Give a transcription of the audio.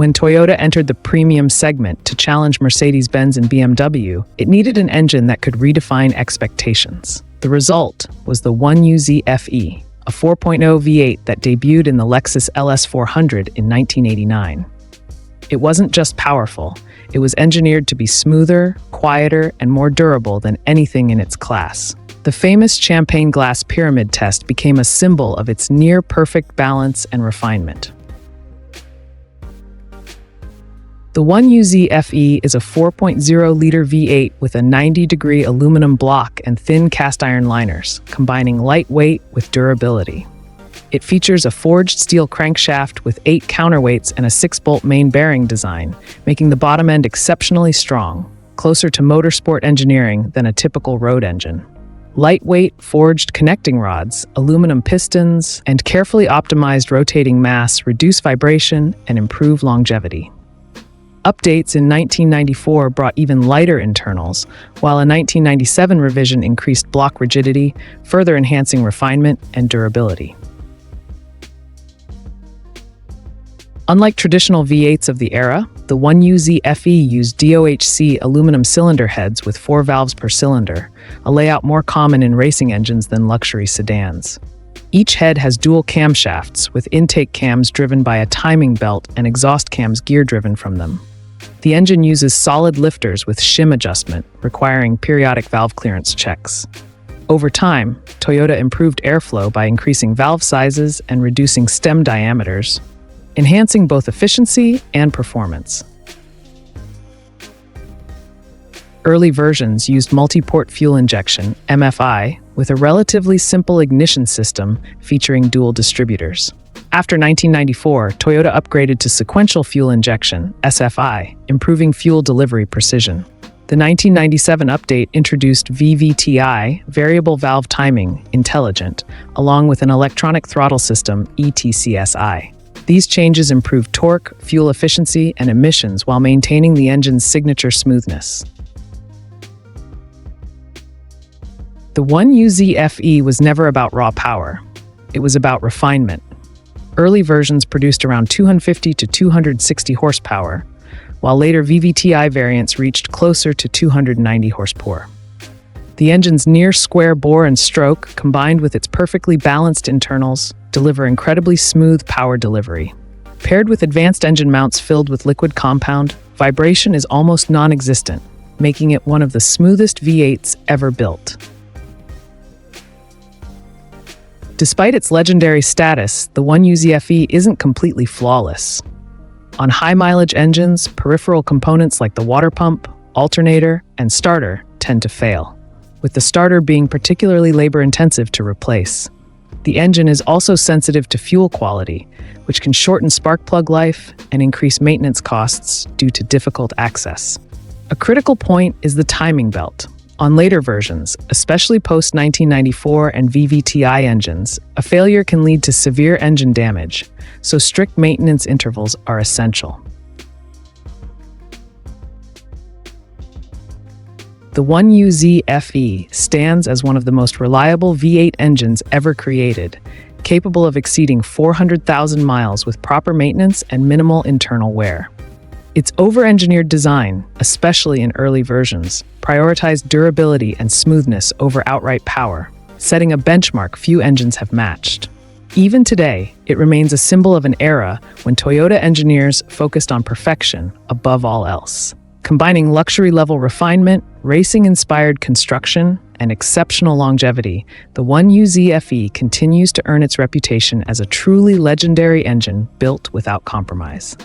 When Toyota entered the premium segment to challenge Mercedes-Benz and BMW, it needed an engine that could redefine expectations. The result was the 1UZ-FE, a 4.0 V8 that debuted in the Lexus LS400 in 1989. It wasn't just powerful, it was engineered to be smoother, quieter, and more durable than anything in its class. The famous champagne glass pyramid test became a symbol of its near-perfect balance and refinement. The 1UZ-FE is a 4.0-liter V8 with a 90-degree aluminum block and thin cast-iron liners, combining lightweight with durability. It features a forged steel crankshaft with 8 counterweights and a 6-bolt main bearing design, making the bottom end exceptionally strong, closer to motorsport engineering than a typical road engine. Lightweight, forged connecting rods, aluminum pistons, and carefully optimized rotating mass reduce vibration and improve longevity. Updates in 1994 brought even lighter internals, while a 1997 revision increased block rigidity, further enhancing refinement and durability. Unlike traditional V8s of the era, the 1UZ-FE used DOHC aluminum cylinder heads with 4 valves per cylinder, a layout more common in racing engines than luxury sedans. Each head has dual camshafts, with intake cams driven by a timing belt and exhaust cams gear-driven from them. The engine uses solid lifters with shim adjustment, requiring periodic valve clearance checks. Over time, Toyota improved airflow by increasing valve sizes and reducing stem diameters, enhancing both efficiency and performance. Early versions used multi-port fuel injection, MFI, with a relatively simple ignition system featuring dual distributors. After 1994, Toyota upgraded to sequential fuel injection, SFI, improving fuel delivery precision. The 1997 update introduced VVT-i, variable valve timing, intelligent, along with an electronic throttle system, ETCSI. These changes improved torque, fuel efficiency, and emissions while maintaining the engine's signature smoothness. The 1UZ-FE was never about raw power. It was about refinement. Early versions produced around 250 to 260 horsepower, while later VVT-i variants reached closer to 290 horsepower. The engine's near-square bore and stroke, combined with its perfectly balanced internals, deliver incredibly smooth power delivery. Paired with advanced engine mounts filled with liquid compound, vibration is almost non-existent, making it one of the smoothest V8s ever built. Despite its legendary status, the 1UZ-FE isn't completely flawless. On high-mileage engines, peripheral components like the water pump, alternator, and starter tend to fail, with the starter being particularly labor-intensive to replace. The engine is also sensitive to fuel quality, which can shorten spark plug life and increase maintenance costs due to difficult access. A critical point is the timing belt. On later versions, especially post-1994 and VVT-i engines, a failure can lead to severe engine damage, so strict maintenance intervals are essential. The 1UZ-FE stands as one of the most reliable V8 engines ever created, capable of exceeding 400,000 miles with proper maintenance and minimal internal wear. Its over-engineered design, especially in early versions, prioritized durability and smoothness over outright power, setting a benchmark few engines have matched. Even today, it remains a symbol of an era when Toyota engineers focused on perfection above all else. Combining luxury-level refinement, racing-inspired construction, and exceptional longevity, the 1UZ-FE continues to earn its reputation as a truly legendary engine built without compromise.